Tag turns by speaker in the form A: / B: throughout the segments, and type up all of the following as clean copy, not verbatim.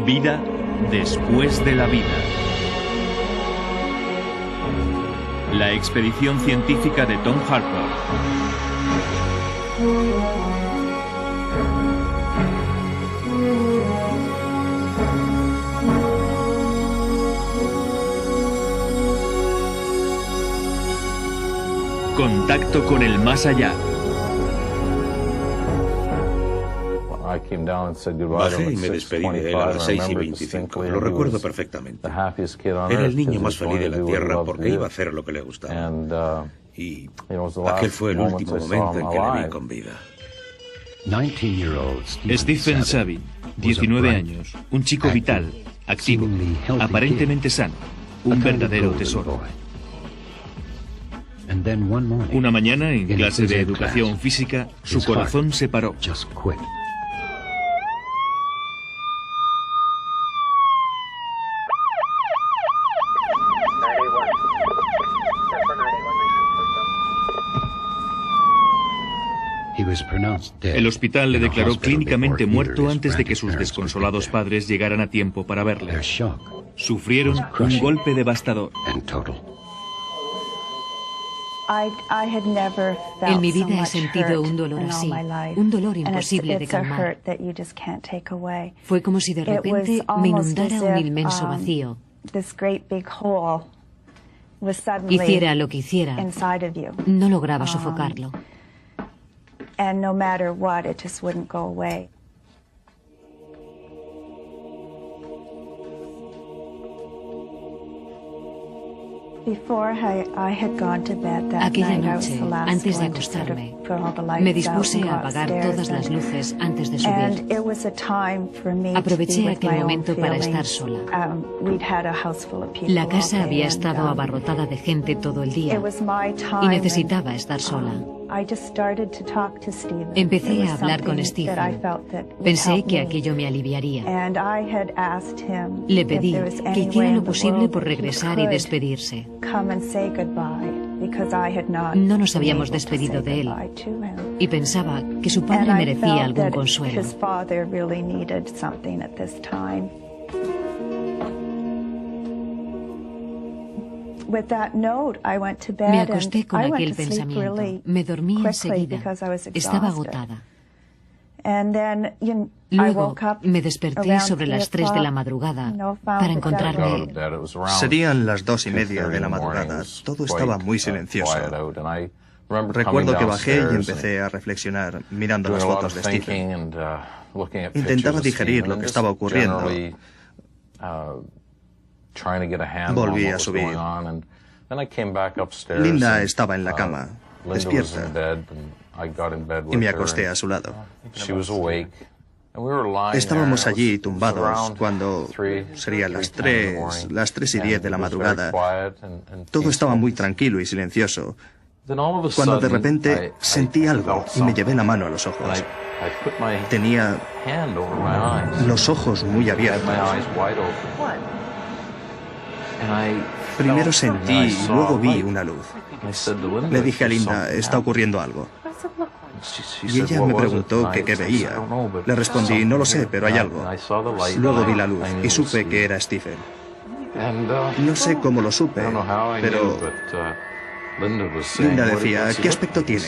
A: Vida después de la vida. La expedición científica de Tom Harper. Contacto con el más allá.
B: Bajé y me despedí de él a las 6:25. Lo recuerdo perfectamente. Era el niño más feliz de la Tierra porque iba a hacer lo que le gustaba. Y aquel fue el último momento en que le vi con vida.
A: Stephen Sabin, 19 años, un chico vital, activo, aparentemente sano, un verdadero tesoro. Una mañana, en clase de educación física, su corazón se paró. El hospital le declaró clínicamente muerto antes de que sus desconsolados padres llegaran a tiempo para verle. Sufrieron un golpe devastador.
C: En mi vida he sentido un dolor así, un dolor imposible de calmar. Fue como si de repente me inundara un inmenso vacío. Hiciera lo que hiciera, no lograba sofocarlo.
D: And no matter what, it just wouldn't go away.
C: Aquella noche, antes de acostarme, me dispuse a apagar todas las luces antes de subir. Aproveché aquel momento para estar sola. La casa había estado abarrotada de gente todo el día y necesitaba estar sola. Empecé a hablar con Stephen. Pensé que aquello me aliviaría. Le pedí que hiciera lo posible por regresar y despedirse. No nos habíamos despedido de él y pensaba que su padre merecía algún consuelo. Me acosté con aquel pensamiento. Me dormí enseguida. Estaba agotada. Luego me desperté sobre las 3 de la madrugada para encontrarme...
E: Serían las 2:30 de la madrugada. Todo estaba muy silencioso. Recuerdo que bajé y empecé a reflexionar mirando las fotos de Stephen. Intentaba digerir lo que estaba ocurriendo. Volví a subir. Linda estaba en la cama, despierta, y me acosté a su lado. Estábamos allí tumbados cuando serían las 3:10 de la madrugada. Todo estaba muy tranquilo y silencioso, cuando de repente sentí algo y me llevé la mano a los ojos. Tenía los ojos muy abiertos. Primero sentí y luego vi una luz. Le dije a Linda, está ocurriendo algo. Y ella me preguntó que qué veía. Le respondí, no lo sé, pero hay algo. Luego vi la luz y supe que era Stephen. No sé cómo lo supe, pero Linda decía, ¿qué aspecto tiene?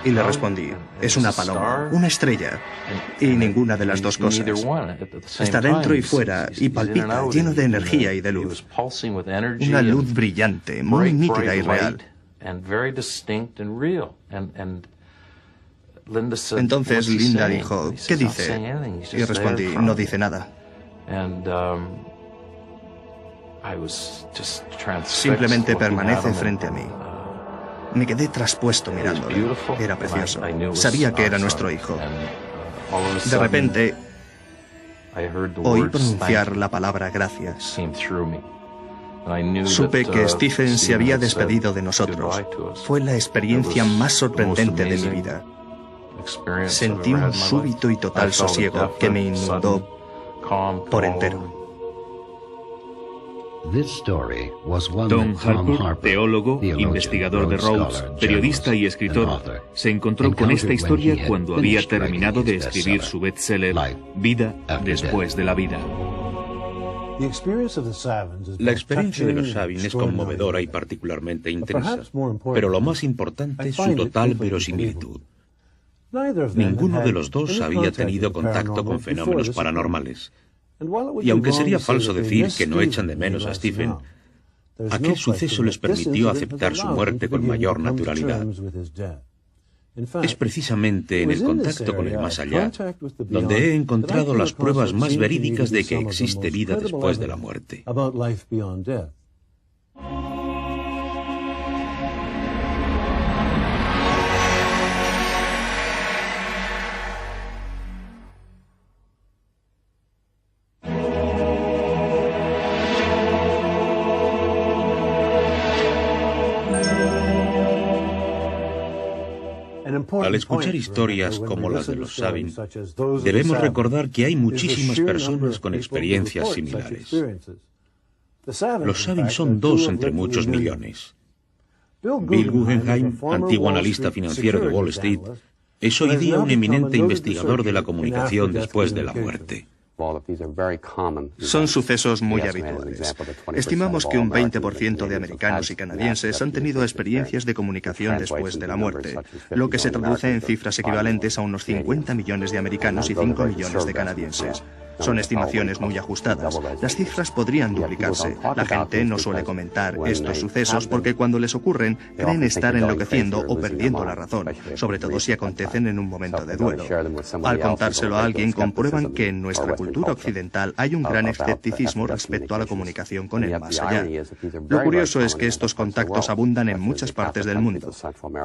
E: Y le respondí, es una paloma, una estrella, y ninguna de las dos cosas. Está dentro y fuera, y palpita, lleno de energía y de luz. Una luz brillante, muy nítida y real. Entonces Linda dijo, ¿qué dice? Y respondí, no dice nada. Simplemente permanece frente a mí. Me quedé traspuesto mirándole. Era precioso. Sabía que era nuestro hijo. De repente, oí pronunciar la palabra gracias. Supe que Stephen se había despedido de nosotros. Fue la experiencia más sorprendente de mi vida. Sentí un súbito y total sosiego que me inundó por entero.
A: Tom Harcourt, teólogo, investigador de Rhodes, periodista y escritor, se encontró con esta historia cuando había terminado de escribir su bestseller Vida después de la vida.
B: La experiencia de los Sabin es conmovedora y particularmente intensa, pero lo más importante es su total verosimilitud. Ninguno de los dos había tenido contacto con fenómenos paranormales. Y aunque sería falso decir que no echan de menos a Stephen, aquel suceso les permitió aceptar su muerte con mayor naturalidad. Es precisamente en el contacto con el más allá donde he encontrado las pruebas más verídicas de que existe vida después de la muerte. Al escuchar historias como las de los Sabin, debemos recordar que hay muchísimas personas con experiencias similares. Los Sabin son dos entre muchos millones. Bill Guggenheim, antiguo analista financiero de Wall Street, es hoy día un eminente investigador de la comunicación después de la muerte.
E: Son sucesos muy habituales. Estimamos que un 20% de americanos y canadienses han tenido experiencias de comunicación después de la muerte, lo que se traduce en cifras equivalentes a unos 50 millones de americanos y 5 millones de canadienses. Son estimaciones muy ajustadas. Las cifras podrían duplicarse. La gente no suele comentar estos sucesos porque cuando les ocurren creen estar enloqueciendo o perdiendo la razón, sobre todo si acontecen en un momento de duelo. Al contárselo a alguien comprueban que en nuestra cultura occidental hay un gran escepticismo respecto a la comunicación con el más allá. Lo curioso es que estos contactos abundan en muchas partes del mundo.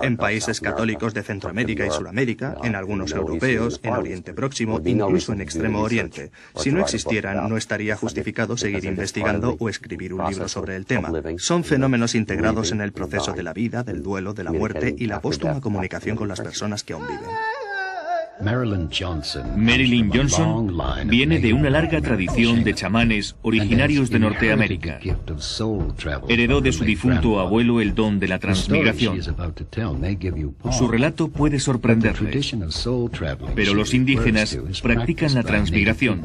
E: En países católicos de Centroamérica y Suramérica, en algunos europeos, en Oriente Próximo, incluso en Extremo Oriente. Si no existieran, no estaría justificado seguir investigando o escribir un libro sobre el tema. Son fenómenos integrados en el proceso de la vida, del duelo, de la muerte y la póstuma comunicación con las personas que aún viven.
A: Marilyn Johnson viene de una larga tradición de chamanes originarios de Norteamérica. Heredó de su difunto abuelo el don de la transmigración. Su relato puede sorprenderle, pero los indígenas practican la transmigración,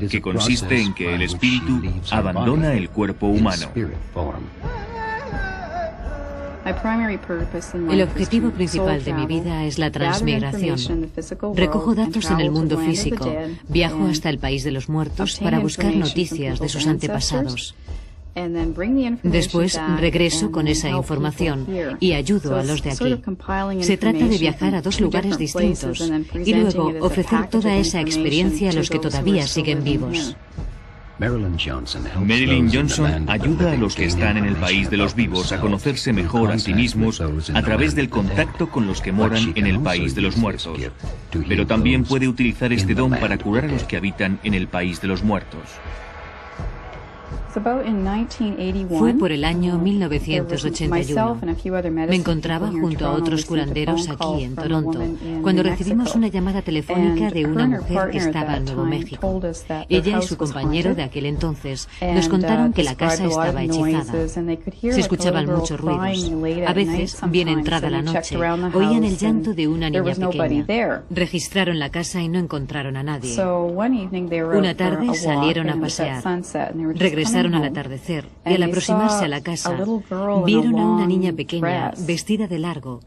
A: que consiste en que el espíritu abandona el cuerpo humano.
C: El objetivo principal de mi vida es la transmigración. Recojo datos en el mundo físico, viajo hasta el país de los muertos para buscar noticias de sus antepasados. Después regreso con esa información y ayudo a los de aquí. Se trata de viajar a dos lugares distintos y luego ofrecer toda esa experiencia a los que todavía siguen vivos.
A: Marilyn Johnson ayuda a los que están en el país de los vivos a conocerse mejor a sí mismos a través del contacto con los que moran en el país de los muertos. Pero también puede utilizar este don para curar a los que habitan en el país de los muertos.
C: Fue por el año 1981. Me encontraba junto a otros curanderos aquí en Toronto, cuando recibimos una llamada telefónica de una mujer que estaba en Nuevo México. Ella y su compañero de aquel entonces nos contaron que la casa estaba hechizada. Se escuchaban muchos ruidos. A veces, bien entrada la noche, oían el llanto de una niña pequeña. Registraron la casa y no encontraron a nadie. Una tarde salieron a pasear. Regresaron al atardecer y al aproximarse a la casa vieron a una niña pequeña vestida de largo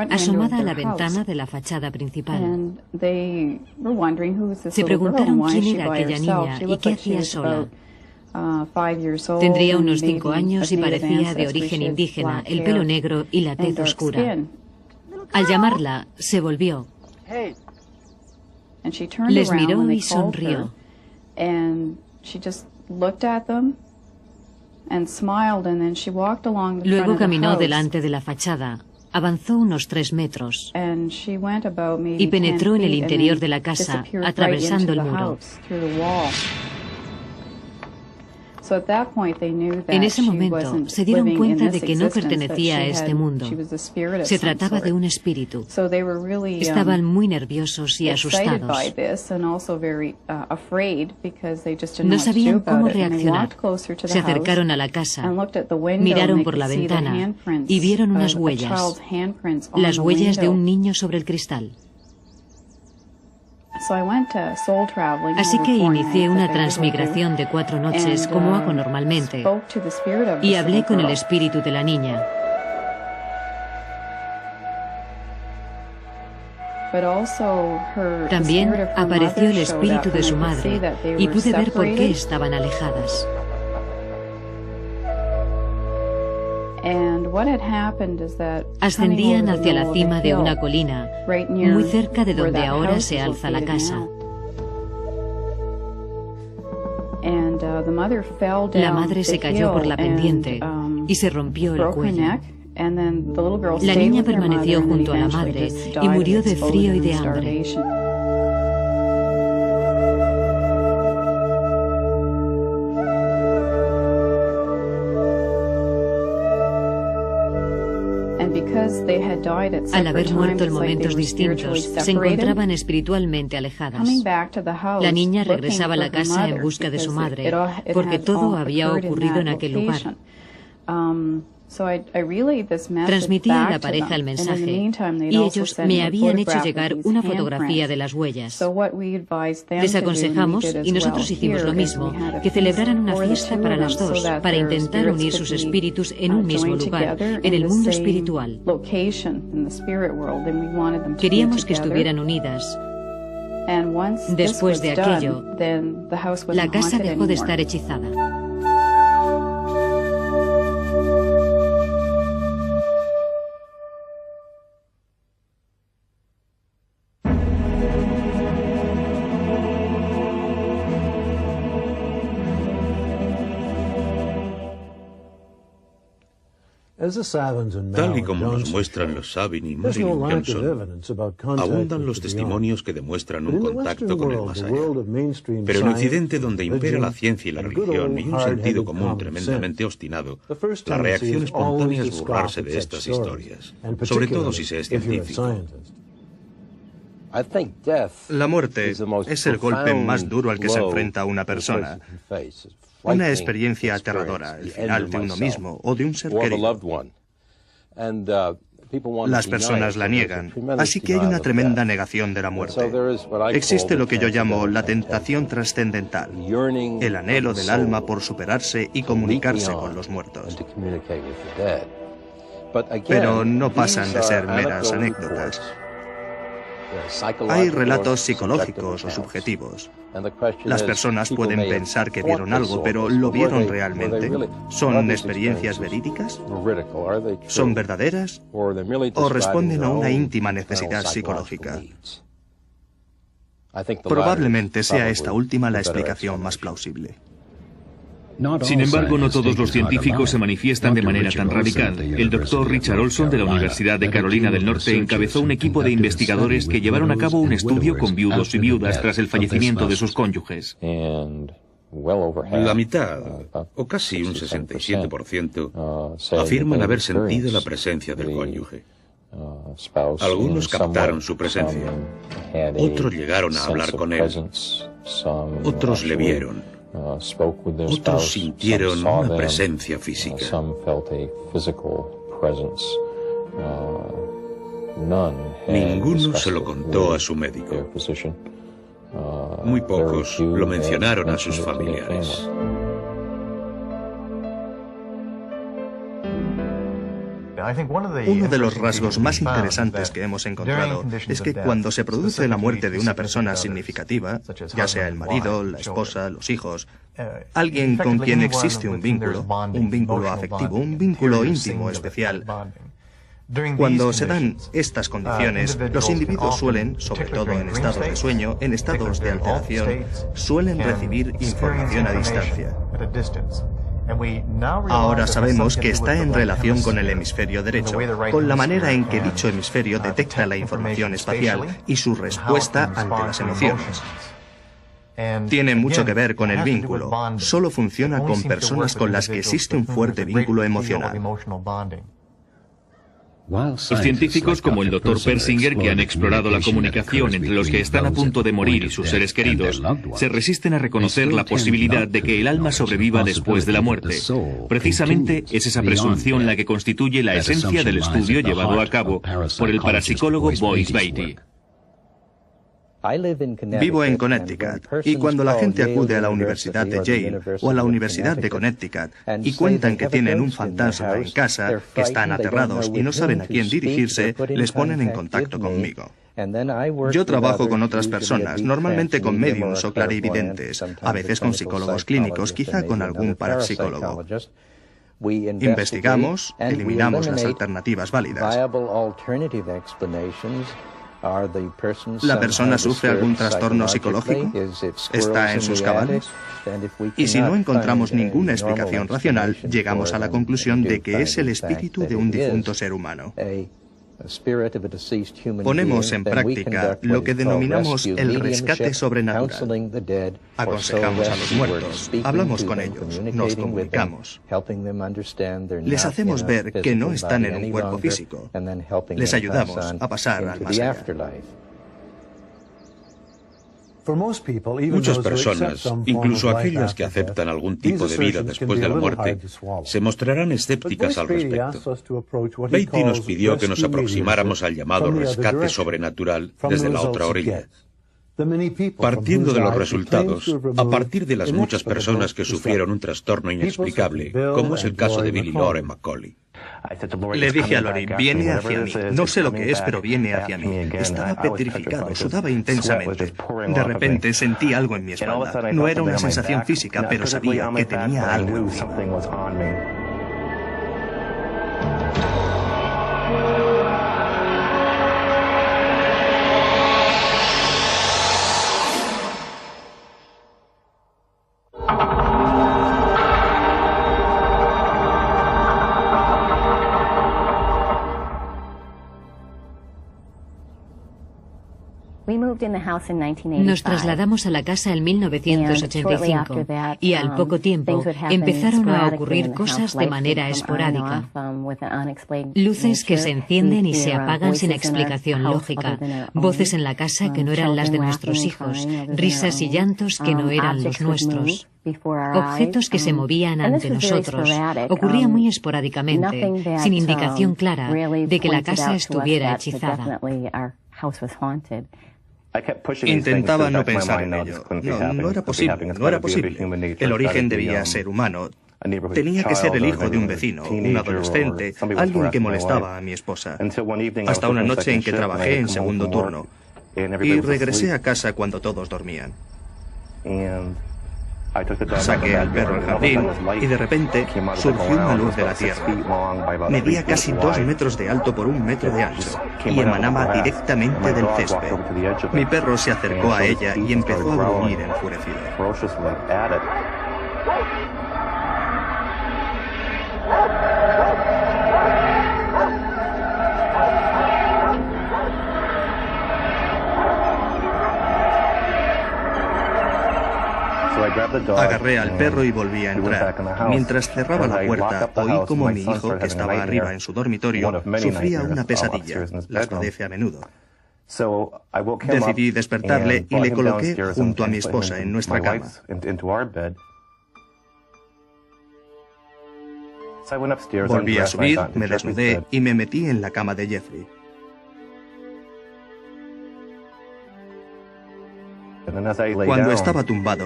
C: asomada a la ventana de la fachada principal. Se preguntaron quién era aquella niña y qué hacía sola. Tendría unos 5 años y parecía de origen indígena, el pelo negro y la tez oscura. Al llamarla, se volvió. Les miró y sonrió. Luego caminó delante de la fachada, avanzó unos 3 metros y penetró en el interior de la casa, atravesando el muro. En ese momento se dieron cuenta de que no pertenecía a este mundo. Se trataba de un espíritu. Estaban muy nerviosos y asustados. No sabían cómo reaccionar. Se acercaron a la casa, miraron por la ventana y vieron unas huellas, las huellas de un niño sobre el cristal. Así que inicié una transmigración de 4 noches como hago normalmente y hablé con el espíritu de la niña. También apareció el espíritu de su madre y pude ver por qué estaban alejadas. Ascendían hacia la cima de una colina, muy cerca de donde ahora se alza la casa. La madre se cayó por la pendiente y se rompió el cuello. La niña permaneció junto a la madre y murió de frío y de hambre. Al haber muerto en momentos distintos, se encontraban espiritualmente alejadas. La niña regresaba a la casa en busca de su madre, porque todo había ocurrido en aquel lugar. Transmití a la pareja el mensaje y ellos me habían hecho llegar una fotografía de las huellas. Les aconsejamos, y nosotros hicimos lo mismo, que celebraran una fiesta para las dos, para intentar unir sus espíritus en un mismo lugar, en el mundo espiritual. Queríamos que estuvieran unidas. Después de aquello, la casa dejó de estar hechizada.
B: Tal y como nos muestran los Sabin y Marilyn Johnson, abundan los testimonios que demuestran un contacto con el más allá. Pero en Occidente, donde impera la ciencia y la religión y un sentido común tremendamente obstinado, la reacción espontánea es burlarse de estas historias, sobre todo si se es científico.
E: La muerte es el golpe más duro al que se enfrenta una persona. Una experiencia aterradora, el final de uno mismo o de un ser querido. Las personas la niegan, así que hay una tremenda negación de la muerte. Existe lo que yo llamo la tentación trascendental, el anhelo del alma por superarse y comunicarse con los muertos. Pero no pasan de ser meras anécdotas. Hay relatos psicológicos o subjetivos. Las personas pueden pensar que vieron algo, pero ¿lo vieron realmente? ¿Son experiencias verídicas? ¿Son verdaderas? ¿O responden a una íntima necesidad psicológica? Probablemente sea esta última la explicación más plausible.
A: Sin embargo, no todos los científicos se manifiestan de manera tan radical. El doctor Richard Olson de la Universidad de Carolina del Norte encabezó un equipo de investigadores que llevaron a cabo un estudio con viudos y viudas tras el fallecimiento de sus cónyuges.
B: La mitad, o casi un 67%, afirman haber sentido la presencia del cónyuge. Algunos captaron su presencia, otros llegaron a hablar con él, otros le vieron. Otros sintieron una presencia física. Ninguno se lo contó a su médico. Muy pocos lo mencionaron a sus familiares.
E: Uno de los rasgos más interesantes que hemos encontrado es que cuando se produce la muerte de una persona significativa, ya sea el marido, la esposa, los hijos, alguien con quien existe un vínculo afectivo, un vínculo íntimo especial, cuando se dan estas condiciones, los individuos suelen, sobre todo en estados de sueño, en estados de alteración, suelen recibir información a distancia. Ahora sabemos que está en relación con el hemisferio derecho, con la manera en que dicho hemisferio detecta la información espacial y su respuesta ante las emociones. Tiene mucho que ver con el vínculo. Solo funciona con personas con las que existe un fuerte vínculo emocional.
A: Los científicos como el Dr. Persinger, que han explorado la comunicación entre los que están a punto de morir y sus seres queridos, se resisten a reconocer la posibilidad de que el alma sobreviva después de la muerte. Precisamente es esa presunción la que constituye la esencia del estudio llevado a cabo por el parapsicólogo Boyce Beatty.
E: Vivo en Connecticut y cuando la gente acude a la Universidad de Yale o a la Universidad de Connecticut y cuentan que tienen un fantasma en casa, que están aterrados y no saben a quién dirigirse, les ponen en contacto conmigo. Yo trabajo con otras personas, normalmente con médiums o clarividentes, a veces con psicólogos clínicos, quizá con algún parapsicólogo. Investigamos, eliminamos las alternativas válidas. ¿La persona sufre algún trastorno psicológico? ¿Está en sus cabales? Y si no encontramos ninguna explicación racional, llegamos a la conclusión de que es el espíritu de un difunto ser humano. Ponemos en práctica lo que denominamos el rescate sobrenatural. Aconsejamos a los muertos, hablamos con ellos, nos comunicamos. Les hacemos ver que no están en un cuerpo físico. Les ayudamos a pasar al más allá.
B: Muchas personas, incluso aquellas que aceptan algún tipo de vida después de la muerte, se mostrarán escépticas al respecto. Beatty nos pidió que nos aproximáramos al llamado rescate sobrenatural desde la otra orilla. Partiendo de los resultados, a partir de las muchas personas que sufrieron un trastorno inexplicable, como es el caso de Billy Lore McCauley.
E: Le dije a Lori, viene hacia mí. No sé lo que es, pero viene hacia mí. Estaba petrificado, sudaba intensamente. De repente sentí algo en mi espalda. No era una sensación física, pero sabía que tenía algo en mí.
C: Nos trasladamos a la casa en 1985 y al poco tiempo empezaron a ocurrir cosas de manera esporádica. Luces que se encienden y se apagan sin explicación lógica, voces en la casa que no eran las de nuestros hijos, risas y llantos que no eran los nuestros. Objetos que se movían ante nosotros. Ocurría muy esporádicamente, sin indicación clara de que la casa estuviera hechizada.
E: Intentaba no pensar en ello. No era posible. El origen debía ser humano. Tenía que ser el hijo de un vecino, un adolescente, alguien que molestaba a mi esposa. Hasta una noche en que trabajé en segundo turno. Y regresé a casa cuando todos dormían. Saqué al perro al jardín y de repente surgió una luz de la tierra. Medía casi 2 metros de alto por 1 metro de ancho y emanaba directamente del césped. Mi perro se acercó a ella y empezó a gruñir enfurecido. Agarré al perro y volví a entrar. Mientras cerraba la puerta, oí como mi hijo, que estaba arriba en su dormitorio, sufría una pesadilla. Las padece a menudo. Decidí despertarle y le coloqué junto a mi esposa en nuestra cama. Volví a subir, me desnudé y me metí en la cama de Jeffrey. Cuando estaba tumbado,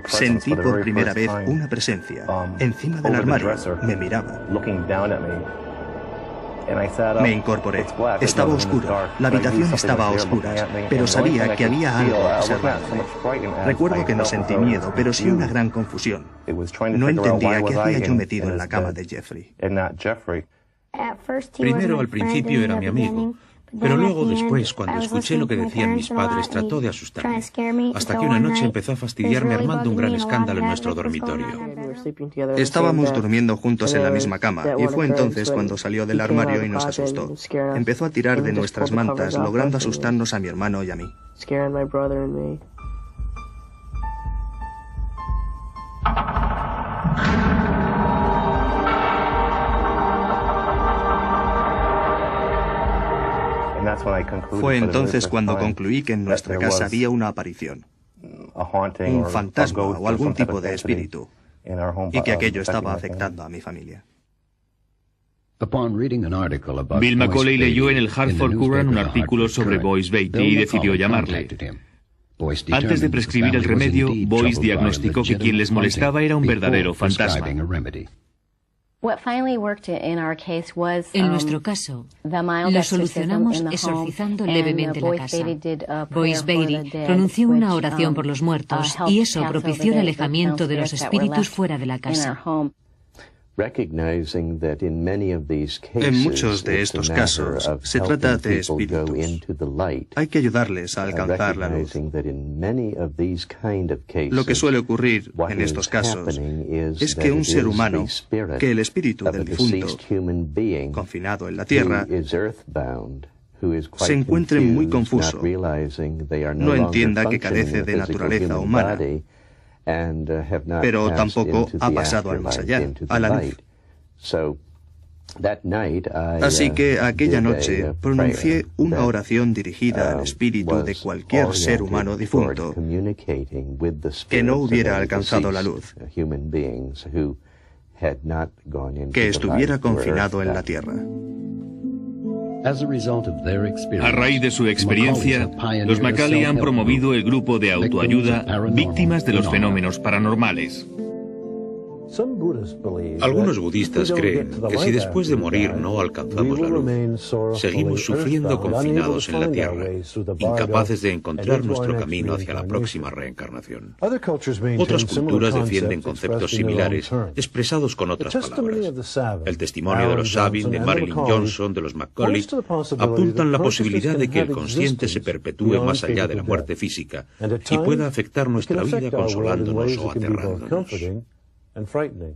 E: sentí por primera vez una presencia. Encima del armario me miraba. Me incorporé. Estaba oscuro. La habitación estaba a oscuras, pero sabía que había algo observándome. Recuerdo que no sentí miedo, pero sí una gran confusión. No entendía qué hacía yo metido en la cama de Jeffrey.
B: Primero, al principio, era mi amigo. Pero luego, después, cuando escuché lo que decían mis padres, trató de asustarme. Hasta que una noche empezó a fastidiarme armando un gran escándalo en nuestro dormitorio.
E: Estábamos durmiendo juntos en la misma cama, y fue entonces cuando salió del armario y nos asustó. Empezó a tirar de nuestras mantas, logrando asustarnos a mi hermano y a mí. Fue entonces cuando concluí que en nuestra casa había una aparición, un fantasma o algún tipo de espíritu, y que aquello estaba afectando a mi familia.
A: Bill Macaulay leyó en el Hartford Courant un artículo sobre Boyce Beatty y decidió llamarle. Antes de prescribir el remedio, Boyce diagnosticó que quien les molestaba era un verdadero fantasma.
C: En nuestro caso, lo solucionamos exorcizando levemente la casa. Boyce Beatty pronunció una oración por los muertos y eso propició el alejamiento de los espíritus fuera de la casa.
E: En muchos de estos casos se trata de espíritus. Hay que ayudarles a alcanzar la luz. Lo que suele ocurrir en estos casos es que un ser humano, que el espíritu del difunto, confinado en la tierra, se encuentre muy confuso, no entienda que carece de naturaleza humana, pero tampoco ha pasado al más allá, a la luz. Así que aquella noche pronuncié una oración dirigida al espíritu de cualquier ser humano difunto que no hubiera alcanzado la luz, que estuviera confinado en la tierra.
A: A raíz de su experiencia, los Macaulay han promovido el grupo de autoayuda Víctimas de los Fenómenos Paranormales.
B: Algunos budistas creen que si después de morir no alcanzamos la luz, seguimos sufriendo confinados en la tierra, incapaces de encontrar nuestro camino hacia la próxima reencarnación. Otras culturas defienden conceptos similares, expresados con otras palabras. El testimonio de los Sabin, de Marilyn Johnson, de los Macaulay, apuntan la posibilidad de que el consciente se perpetúe más allá de la muerte física y pueda afectar nuestra vida consolándonos o aterrándonos.
F: And frightening.